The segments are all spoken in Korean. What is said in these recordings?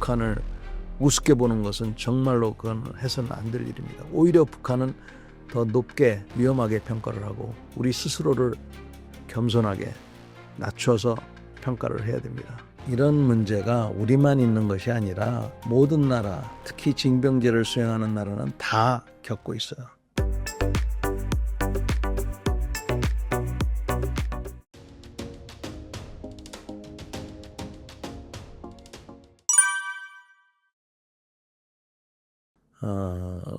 북한을 우습게 보는 것은 정말로 그건 해서는 안 될 일입니다. 오히려 북한은 더 높게 위험하게 평가를 하고 우리 스스로를 겸손하게 낮춰서 평가를 해야 됩니다. 이런 문제가 우리만 있는 것이 아니라 모든 나라, 특히 징병제를 수행하는 나라는 다 겪고 있어요.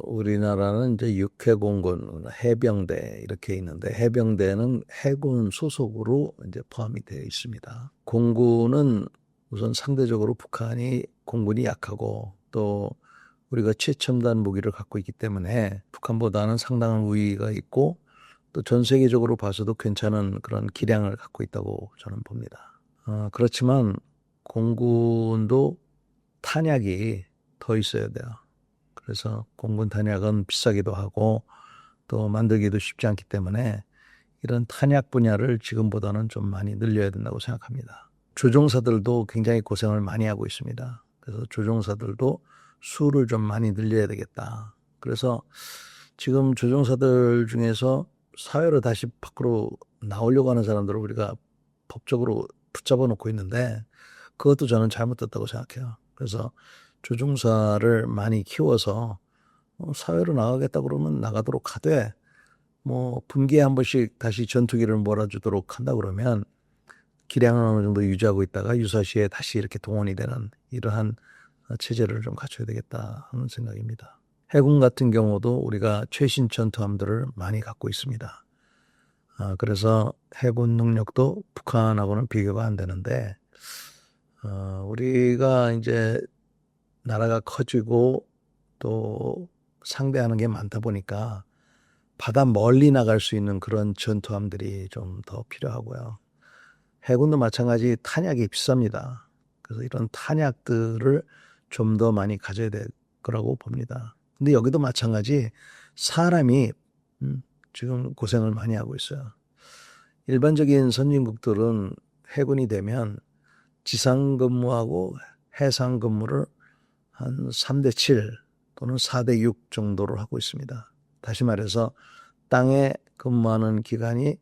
우리나라는 이제 육해공군, 해병대 이렇게 있는데 해병대는 해군 소속으로 이제 포함이 되어 있습니다. 공군은 우선 상대적으로 북한이 공군이 약하고 또 우리가 최첨단 무기를 갖고 있기 때문에 북한보다는 상당한 우위가 있고 또 전 세계적으로 봐서도 괜찮은 그런 기량을 갖고 있다고 저는 봅니다. 그렇지만 공군도 탄약이 더 있어야 돼요. 그래서 공군 탄약은 비싸기도 하고 또 만들기도 쉽지 않기 때문에 이런 탄약 분야를 지금보다는 좀 많이 늘려야 된다고 생각합니다. 조종사들도 굉장히 고생을 많이 하고 있습니다. 그래서 조종사들도 수를 좀 많이 늘려야 되겠다. 그래서 지금 조종사들 중에서 사회로 다시 밖으로 나오려고 하는 사람들을 우리가 법적으로 붙잡아 놓고 있는데 그것도 저는 잘못됐다고 생각해요. 그래서 조종사를 많이 키워서 사회로 나가겠다 그러면 나가도록 하되 분기에 한 번씩 다시 전투기를 몰아주도록 한다 그러면 기량을 어느 정도 유지하고 있다가 유사시에 다시 이렇게 동원이 되는 이러한 체제를 좀 갖춰야 되겠다 하는 생각입니다. 해군 같은 경우도 우리가 최신 전투함들을 많이 갖고 있습니다. 그래서 해군 능력도 북한하고는 비교가 안 되는데 우리가 이제 나라가 커지고 또 상대하는 게 많다 보니까 바다 멀리 나갈 수 있는 그런 전투함들이 좀 더 필요하고요. 해군도 마찬가지 탄약이 비쌉니다. 그래서 이런 탄약들을 좀 더 많이 가져야 될 거라고 봅니다. 근데 여기도 마찬가지 사람이 지금 고생을 많이 하고 있어요. 일반적인 선진국들은 해군이 되면 지상 근무하고 해상 근무를 한 3대 7 또는 4대 6 정도로 하고 있습니다. 다시 말해서 땅에 근무하는 기간이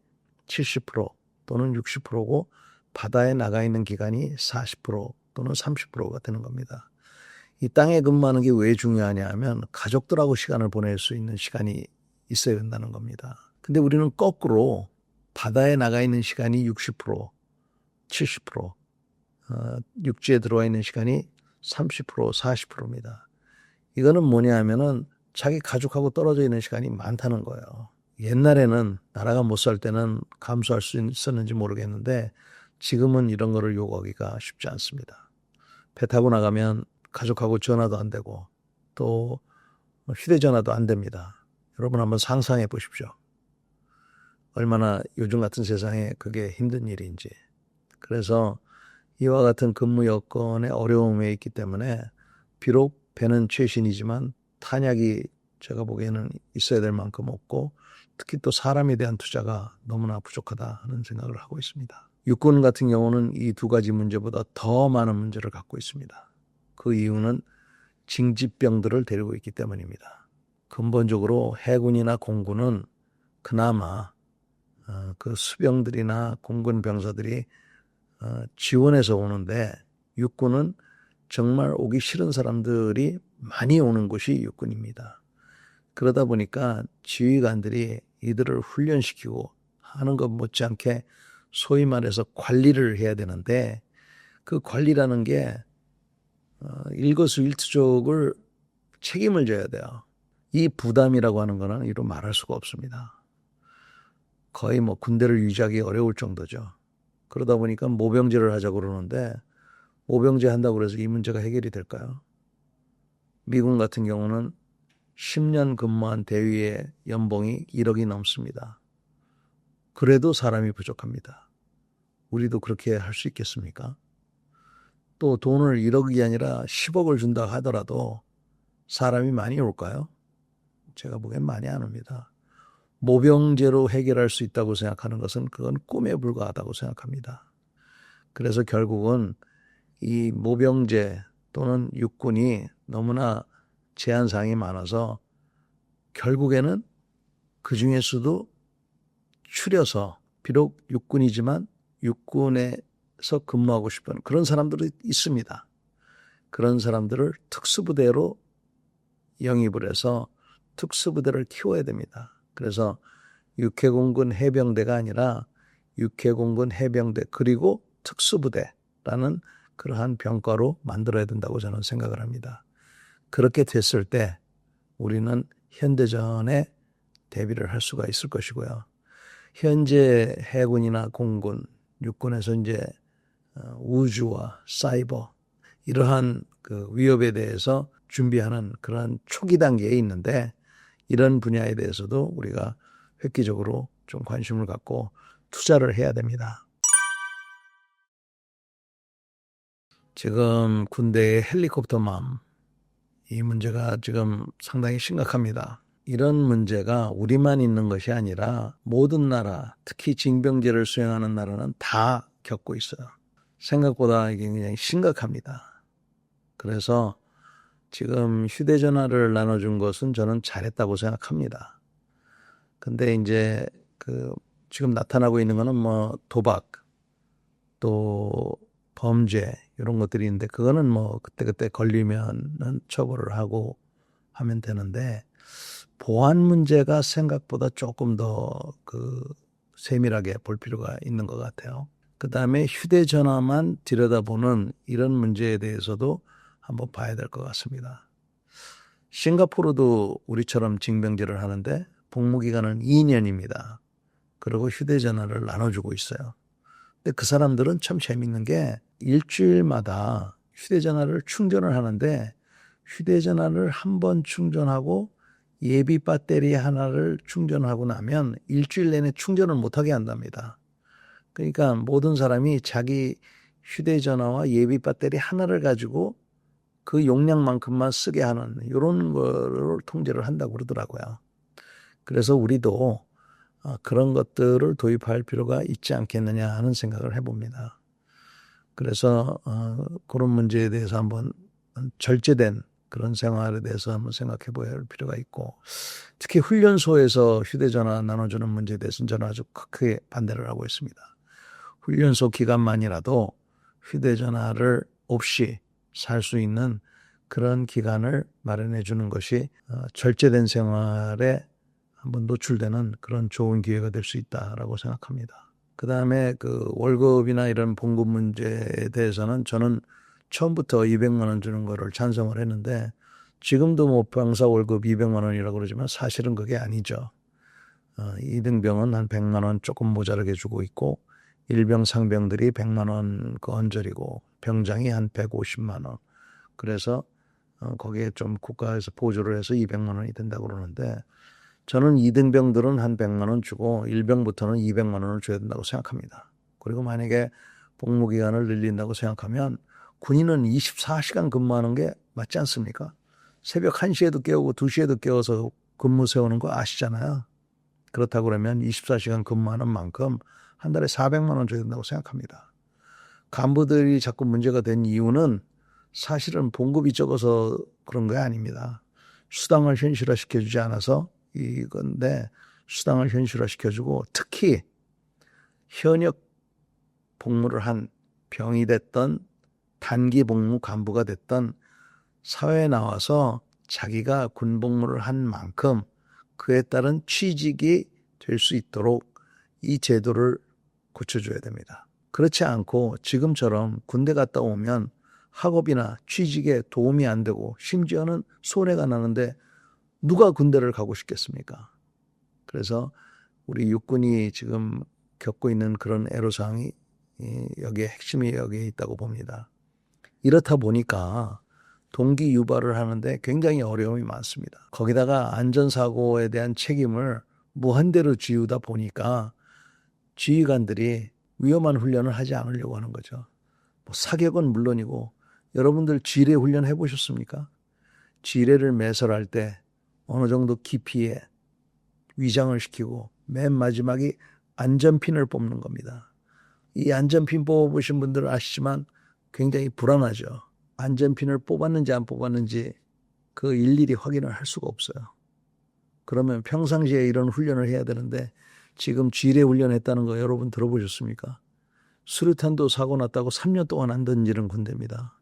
70% 또는 60%고 바다에 나가 있는 기간이 40% 또는 30%가 되는 겁니다. 이 땅에 근무하는 게 왜 중요하냐 하면 가족들하고 시간을 보낼 수 있는 시간이 있어야 된다는 겁니다. 근데 우리는 거꾸로 바다에 나가 있는 시간이 60%, 70%, 육지에 들어와 있는 시간이 30%, 40%입니다. 이거는 뭐냐 하면은 자기 가족하고 떨어져 있는 시간이 많다는 거예요. 옛날에는 나라가 못 살 때는 감수할 수 있었는지 모르겠는데 지금은 이런 거를 요구하기가 쉽지 않습니다. 배 타고 나가면 가족하고 전화도 안 되고 또 휴대전화도 안 됩니다. 여러분 한번 상상해 보십시오. 얼마나 요즘 같은 세상에 그게 힘든 일인지. 그래서 이와 같은 근무 여건의 어려움에 있기 때문에 비록 배는 최신이지만 탄약이 제가 보기에는 있어야 될 만큼 없고 특히 또 사람에 대한 투자가 너무나 부족하다 하는 생각을 하고 있습니다. 육군 같은 경우는 이 두 가지 문제보다 더 많은 문제를 갖고 있습니다. 그 이유는 징집병들을 데리고 있기 때문입니다. 근본적으로 해군이나 공군은 그나마 그 수병들이나 공군 병사들이 지원해서 오는데 육군은 정말 오기 싫은 사람들이 많이 오는 곳이 육군입니다. 그러다 보니까 지휘관들이 이들을 훈련시키고 하는 것 못지않게 소위 말해서 관리를 해야 되는데 그 관리라는 게 일거수일투족을 책임을 져야 돼요. 이 부담이라고 하는 거는 이로 말할 수가 없습니다. 거의 군대를 유지하기 어려울 정도죠. 그러다 보니까 모병제를 하자고 그러는데 모병제 한다고 해서 이 문제가 해결이 될까요? 미군 같은 경우는 10년 근무한 대위의 연봉이 1억이 넘습니다. 그래도 사람이 부족합니다. 우리도 그렇게 할 수 있겠습니까? 또 돈을 1억이 아니라 10억을 준다 하더라도 사람이 많이 올까요? 제가 보기엔 많이 안 옵니다. 모병제로 해결할 수 있다고 생각하는 것은 그건 꿈에 불과하다고 생각합니다. 그래서 결국은 이 모병제 또는 육군이 너무나 제한사항이 많아서 결국에는 그 중에서도 추려서 비록 육군이지만 육군에서 근무하고 싶은 그런 사람들이 있습니다. 그런 사람들을 특수부대로 영입을 해서 특수부대를 키워야 됩니다. 그래서 육해공군 해병대가 아니라 육해공군 해병대 그리고 특수부대라는 그러한 병과로 만들어야 된다고 저는 생각을 합니다. 그렇게 됐을 때 우리는 현대전에 대비를 할 수가 있을 것이고요. 현재 해군이나 공군, 육군에서 이제 우주와 사이버 이러한 그 위협에 대해서 준비하는 그런 초기 단계에 있는데 이런 분야에 대해서도 우리가 획기적으로 좀 관심을 갖고 투자를 해야 됩니다. 지금 군대의 헬리콥터맘 이 문제가 지금 상당히 심각합니다. 이런 문제가 우리만 있는 것이 아니라 모든 나라, 특히 징병제를 수행하는 나라는 다 겪고 있어요. 생각보다 이게 굉장히 심각합니다. 그래서 지금 휴대전화를 나눠준 것은 저는 잘했다고 생각합니다. 근데 이제 지금 나타나고 있는 거는 뭐 도박, 또 범죄 이런 것들이 있는데 그거는 뭐 그때그때 걸리면은 처벌을 하고 하면 되는데 보안 문제가 생각보다 조금 더 세밀하게 볼 필요가 있는 것 같아요. 그 다음에 휴대전화만 들여다보는 이런 문제에 대해서도 한번 봐야 될 것 같습니다. 싱가포르도 우리처럼 징병제를 하는데 복무기간은 2년입니다. 그리고 휴대전화를 나눠주고 있어요. 근데 그 사람들은 참 재밌는 게 일주일마다 휴대전화를 충전을 하는데 휴대전화를 한 번 충전하고 예비 배터리 하나를 충전하고 나면 일주일 내내 충전을 못하게 한답니다. 그러니까 모든 사람이 자기 휴대전화와 예비 배터리 하나를 가지고 그 용량만큼만 쓰게 하는 이런 거를 통제를 한다고 그러더라고요. 그래서 우리도 그런 것들을 도입할 필요가 있지 않겠느냐 하는 생각을 해봅니다. 그래서 그런 문제에 대해서 한번 절제된 그런 생활에 대해서 한번 생각해 봐야 할 필요가 있고 특히 훈련소에서 휴대전화 나눠주는 문제에 대해서는 저는 아주 크게 반대를 하고 있습니다. 훈련소 기간만이라도 휴대전화를 없이 살 수 있는 그런 기간을 마련해 주는 것이 절제된 생활에 한번 노출되는 그런 좋은 기회가 될 수 있다라고 생각합니다. 그 다음에 월급이나 이런 봉급 문제에 대해서는 저는 처음부터 200만 원 주는 거를 찬성을 했는데 지금도 뭐 병사 월급 200만 원이라고 그러지만 사실은 그게 아니죠. 2등병은 한 100만 원 조금 모자라게 주고 있고 일병 상병들이 100만 원 그 언저리고 병장이 한 150만 원. 그래서 거기에 좀 국가에서 보조를 해서 200만 원이 된다고 그러는데 저는 2등병들은 한 100만 원 주고 1병부터는 200만 원을 줘야 된다고 생각합니다. 그리고 만약에 복무기간을 늘린다고 생각하면 군인은 24시간 근무하는 게 맞지 않습니까? 새벽 1시에도 깨우고 2시에도 깨워서 근무 세우는 거 아시잖아요. 그렇다고 그러면 24시간 근무하는 만큼 한 달에 400만 원 줘야 된다고 생각합니다. 간부들이 자꾸 문제가 된 이유는 사실은 봉급이 적어서 그런 게 아닙니다. 수당을 현실화시켜주지 않아서 이건데 수당을 현실화시켜주고 특히 현역 복무를 한 병이 됐던 단기 복무 간부가 됐던 사회에 나와서 자기가 군 복무를 한 만큼 그에 따른 취직이 될 수 있도록 이 제도를 고쳐줘야 됩니다. 그렇지 않고 지금처럼 군대 갔다 오면 학업이나 취직에 도움이 안 되고 심지어는 손해가 나는데 누가 군대를 가고 싶겠습니까? 그래서 우리 육군이 지금 겪고 있는 그런 애로사항이 여기에 핵심이 여기에 있다고 봅니다. 이렇다 보니까 동기 유발을 하는데 굉장히 어려움이 많습니다. 거기다가 안전사고에 대한 책임을 무한대로 지우다 보니까 지휘관들이 위험한 훈련을 하지 않으려고 하는 거죠. 뭐 사격은 물론이고 여러분들 지뢰 훈련 해보셨습니까? 지뢰를 매설할 때 어느 정도 깊이에 위장을 시키고 맨 마지막에 안전핀을 뽑는 겁니다. 이 안전핀 뽑아보신 분들은 아시지만 굉장히 불안하죠. 안전핀을 뽑았는지 안 뽑았는지 그 일일이 확인을 할 수가 없어요. 그러면 평상시에 이런 훈련을 해야 되는데 지금 지뢰 훈련했다는 거 여러분 들어보셨습니까? 수류탄도 사고 났다고 3년 동안 안 던지는 군대입니다.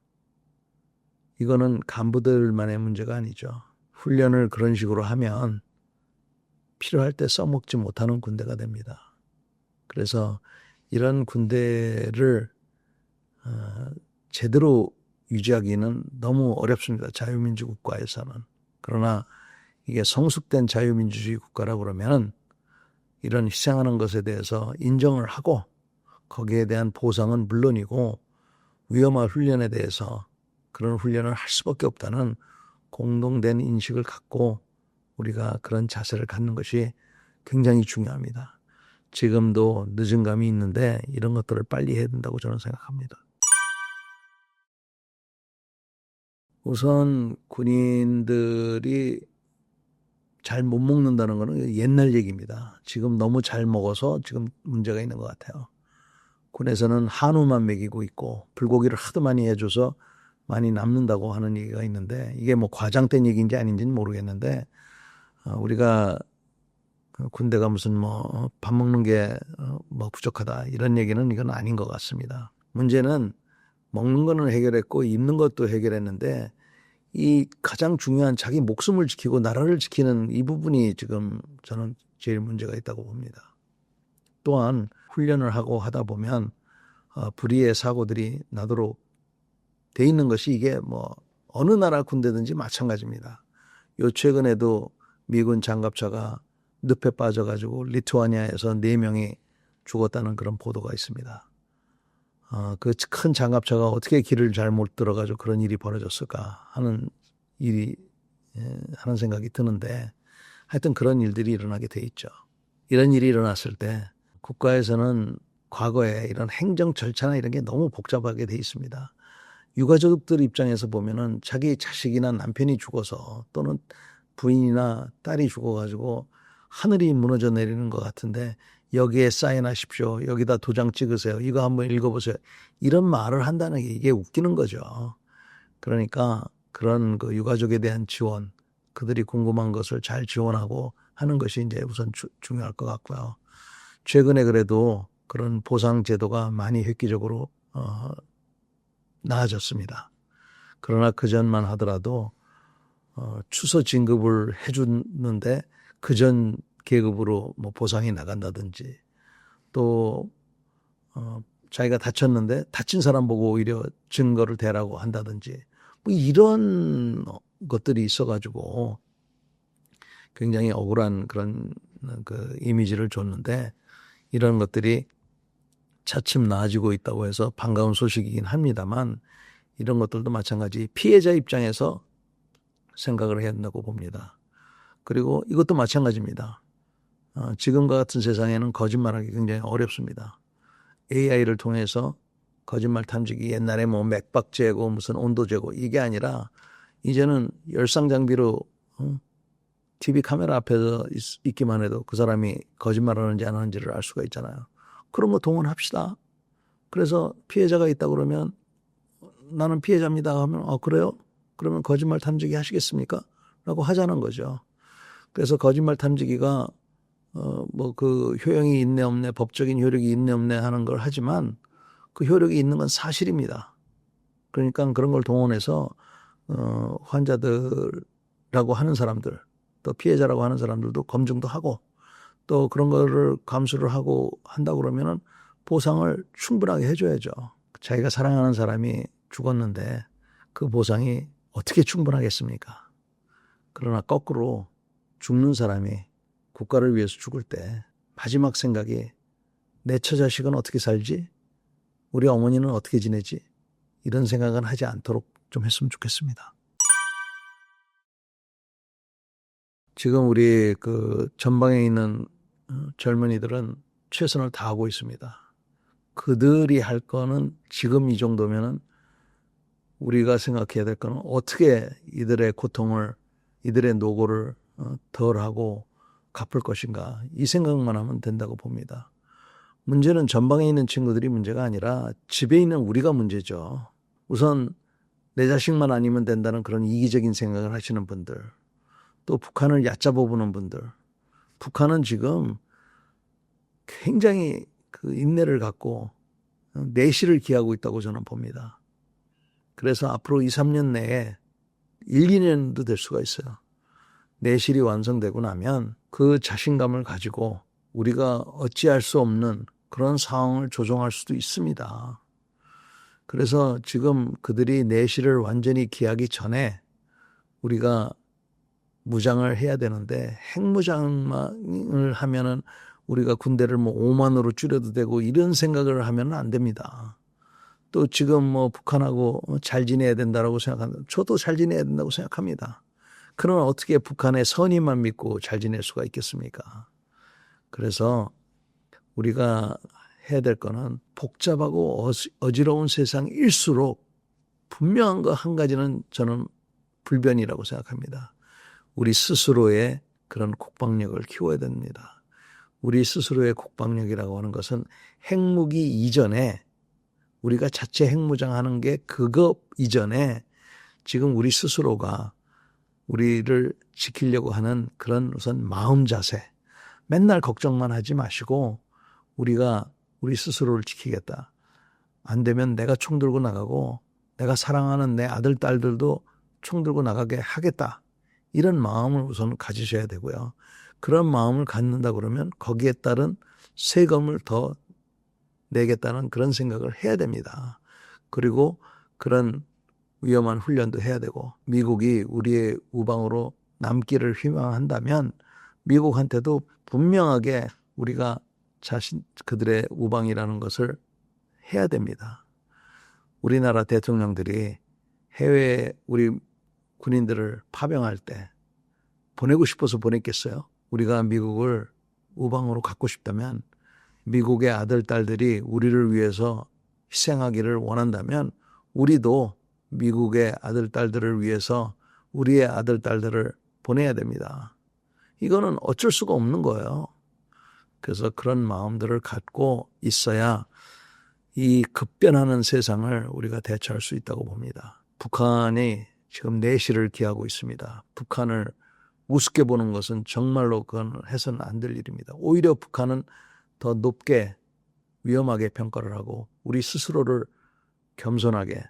이거는 간부들만의 문제가 아니죠. 훈련을 그런 식으로 하면 필요할 때 써먹지 못하는 군대가 됩니다. 그래서 이런 군대를 제대로 유지하기는 너무 어렵습니다. 자유민주 국가에서는. 그러나 이게 성숙된 자유민주주의 국가라고 그러면 이런 희생하는 것에 대해서 인정을 하고 거기에 대한 보상은 물론이고 위험한 훈련에 대해서 그런 훈련을 할 수밖에 없다는 공동된 인식을 갖고 우리가 그런 자세를 갖는 것이 굉장히 중요합니다. 지금도 늦은 감이 있는데 이런 것들을 빨리 해야 된다고 저는 생각합니다. 우선 군인들이 잘 못 먹는다는 것은 옛날 얘기입니다. 지금 너무 잘 먹어서 지금 문제가 있는 것 같아요. 군에서는 한우만 먹이고 있고 불고기를 하도 많이 해줘서 많이 남는다고 하는 얘기가 있는데 이게 뭐 과장된 얘기인지 아닌지는 모르겠는데 우리가 군대가 무슨 뭐 밥 먹는 게 뭐 부족하다 이런 얘기는 이건 아닌 것 같습니다. 문제는 먹는 거는 해결했고 입는 것도 해결했는데 이 가장 중요한 자기 목숨을 지키고 나라를 지키는 이 부분이 지금 저는 제일 문제가 있다고 봅니다. 또한 훈련을 하고 하다 보면 불의의 사고들이 나도록 돼 있는 것이 이게 뭐 어느 나라 군대든지 마찬가지입니다. 요 최근에도 미군 장갑차가 늪에 빠져가지고 리투아니아에서 4명이 죽었다는 그런 보도가 있습니다. 그 큰 장갑차가 어떻게 길을 잘못 들어가지고 그런 일이 벌어졌을까 하는 하는 생각이 드는데 하여튼 그런 일들이 일어나게 돼 있죠. 이런 일이 일어났을 때 국가에서는 과거에 이런 행정 절차나 이런 게 너무 복잡하게 돼 있습니다. 유가족들 입장에서 보면은 자기 자식이나 남편이 죽어서 또는 부인이나 딸이 죽어가지고 하늘이 무너져 내리는 것 같은데 여기에 사인하십시오. 여기다 도장 찍으세요. 이거 한번 읽어보세요. 이런 말을 한다는 게 이게 웃기는 거죠. 그러니까 그런 그 유가족에 대한 지원, 그들이 궁금한 것을 잘 지원하고 하는 것이 이제 우선 중요할 것 같고요. 최근에 그래도 그런 보상 제도가 많이 획기적으로 나아졌습니다. 그러나 그전만 하더라도 추서 진급을 해주는데 그전 계급으로 뭐 보상이 나간다든지 또 자기가 다쳤는데 다친 사람 보고 오히려 증거를 대라고 한다든지 뭐 이런 것들이 있어가지고 굉장히 억울한 그런 그 이미지를 줬는데 이런 것들이 차츰 나아지고 있다고 해서 반가운 소식이긴 합니다만 이런 것들도 마찬가지 피해자 입장에서 생각을 해야 한다고 봅니다. 그리고 이것도 마찬가지입니다. 지금과 같은 세상에는 거짓말하기 굉장히 어렵습니다. AI를 통해서 거짓말 탐지기 옛날에 뭐 맥박 재고 무슨 온도 재고 이게 아니라 이제는 열상 장비로 TV 카메라 앞에서 있기만 해도 그 사람이 거짓말하는지 안 하는지를 알 수가 있잖아요. 그런 거 동원합시다. 그래서 피해자가 있다 그러면 나는 피해자입니다 하면 그래요? 그러면 거짓말 탐지기 하시겠습니까? 라고 하자는 거죠. 그래서 거짓말 탐지기가 뭐 그 효용이 있네 없네 법적인 효력이 있네 없네 하는 걸 하지만 그 효력이 있는 건 사실입니다. 그러니까 그런 걸 동원해서 환자들이라고 하는 사람들 또 피해자라고 하는 사람들도 검증도 하고 또 그런 거를 감수를 하고 한다고 그러면은 보상을 충분하게 해줘야죠. 자기가 사랑하는 사람이 죽었는데 그 보상이 어떻게 충분하겠습니까? 그러나 거꾸로 죽는 사람이 국가를 위해서 죽을 때 마지막 생각이 내 처자식은 어떻게 살지? 우리 어머니는 어떻게 지내지? 이런 생각은 하지 않도록 좀 했으면 좋겠습니다. 지금 우리 그 전방에 있는 젊은이들은 최선을 다하고 있습니다. 그들이 할 거는 지금 이 정도면은 우리가 생각해야 될 거는 어떻게 이들의 고통을, 이들의 노고를 덜하고 갚을 것인가 이 생각만 하면 된다고 봅니다. 문제는 전방에 있는 친구들이 문제가 아니라 집에 있는 우리가 문제죠. 우선 내 자식만 아니면 된다는 그런 이기적인 생각을 하시는 분들, 또 북한을 얕잡아 보는 분들, 북한은 지금 굉장히 그 인내를 갖고 내실을 기하고 있다고 저는 봅니다. 그래서 앞으로 2, 3년 내에 1, 2년도 될 수가 있어요. 내실이 완성되고 나면 그 자신감을 가지고 우리가 어찌할 수 없는 그런 상황을 조정할 수도 있습니다. 그래서 지금 그들이 내실을 완전히 기하기 전에 우리가 무장을 해야 되는데, 핵무장을 하면은 우리가 군대를 뭐 5만으로 줄여도 되고 이런 생각을 하면 안 됩니다. 또 지금 뭐 북한하고 잘 지내야 된다라고 생각합니다. 저도 잘 지내야 된다고 생각합니다. 그러나 어떻게 북한의 선의만 믿고 잘 지낼 수가 있겠습니까? 그래서 우리가 해야 될 거는 복잡하고 어지러운 세상일수록 분명한 거 한 가지는 저는 불변이라고 생각합니다. 우리 스스로의 그런 국방력을 키워야 됩니다. 우리 스스로의 국방력이라고 하는 것은 핵무기 이전에, 우리가 자체 핵무장하는 게 그거 이전에 지금 우리 스스로가 우리를 지키려고 하는 그런 우선 마음 자세, 맨날 걱정만 하지 마시고 우리가 우리 스스로를 지키겠다. 안 되면 내가 총 들고 나가고 내가 사랑하는 내 아들, 딸들도 총 들고 나가게 하겠다. 이런 마음을 우선 가지셔야 되고요. 그런 마음을 갖는다 그러면 거기에 따른 세금을 더 내겠다는 그런 생각을 해야 됩니다. 그리고 그런 위험한 훈련도 해야 되고, 미국이 우리의 우방으로 남기를 희망한다면 미국한테도 분명하게 우리가 그들의 우방이라는 것을 해야 됩니다. 우리나라 대통령들이 해외에 우리 군인들을 파병할 때 보내고 싶어서 보냈겠어요? 우리가 미국을 우방으로 갖고 싶다면, 미국의 아들, 딸들이 우리를 위해서 희생하기를 원한다면 우리도 미국의 아들, 딸들을 위해서 우리의 아들, 딸들을 보내야 됩니다. 이거는 어쩔 수가 없는 거예요. 그래서 그런 마음들을 갖고 있어야 이 급변하는 세상을 우리가 대처할 수 있다고 봅니다. 북한이 지금 내실을 기하고 있습니다. 북한을 우습게 보는 것은 정말로 그건 해서는 안 될 일입니다. 오히려 북한은 더 높게 위험하게 평가를 하고 우리 스스로를 겸손하게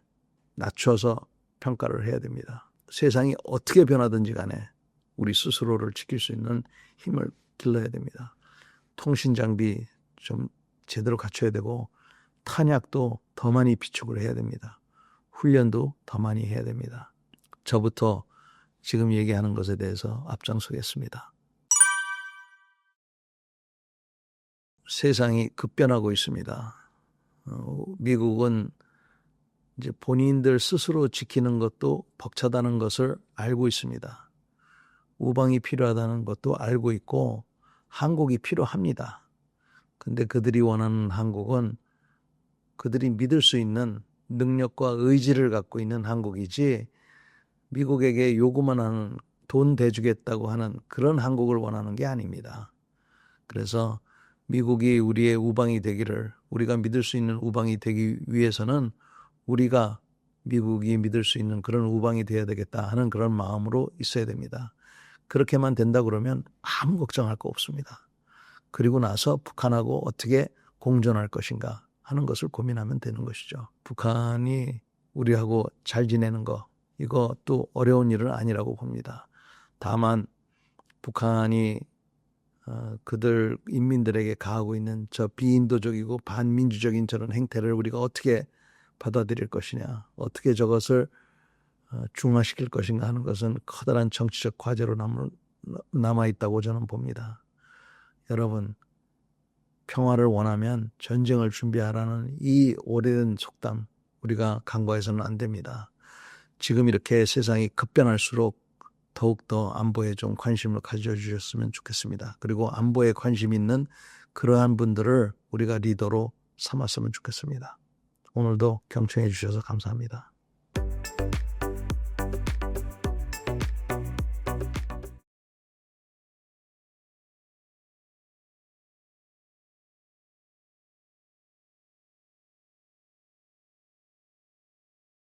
낮춰서 평가를 해야 됩니다. 세상이 어떻게 변하든지 간에 우리 스스로를 지킬 수 있는 힘을 길러야 됩니다. 통신 장비 좀 제대로 갖춰야 되고, 탄약도 더 많이 비축을 해야 됩니다. 훈련도 더 많이 해야 됩니다. 저부터 지금 얘기하는 것에 대해서 앞장서겠습니다. 세상이 급변하고 있습니다. 미국은 이제 본인들 스스로 지키는 것도 벅차다는 것을 알고 있습니다. 우방이 필요하다는 것도 알고 있고 한국이 필요합니다. 근데 그들이 원하는 한국은 그들이 믿을 수 있는 능력과 의지를 갖고 있는 한국이지, 미국에게 요구만 하는, 돈 대주겠다고 하는 그런 한국을 원하는 게 아닙니다. 그래서 미국이 우리의 우방이 되기를, 우리가 믿을 수 있는 우방이 되기 위해서는 우리가 미국이 믿을 수 있는 그런 우방이 되어야 되겠다 하는 그런 마음으로 있어야 됩니다. 그렇게만 된다 그러면 아무 걱정할 거 없습니다. 그리고 나서 북한하고 어떻게 공존할 것인가 하는 것을 고민하면 되는 것이죠. 북한이 우리하고 잘 지내는 거, 이것도 어려운 일은 아니라고 봅니다. 다만 북한이 그들 인민들에게 가하고 있는 저 비인도적이고 반민주적인 저런 행태를 우리가 어떻게 받아들일 것이냐, 어떻게 저것을 중화시킬 것인가 하는 것은 커다란 정치적 과제로 남아있다고 저는 봅니다. 여러분, 평화를 원하면 전쟁을 준비하라는 이 오래된 속담, 우리가 간과해서는 안 됩니다. 지금 이렇게 세상이 급변할수록 더욱더 안보에 좀 관심을 가져주셨으면 좋겠습니다. 그리고 안보에 관심 있는 그러한 분들을 우리가 리더로 삼았으면 좋겠습니다. 오늘도 경청해 주셔서 감사합니다.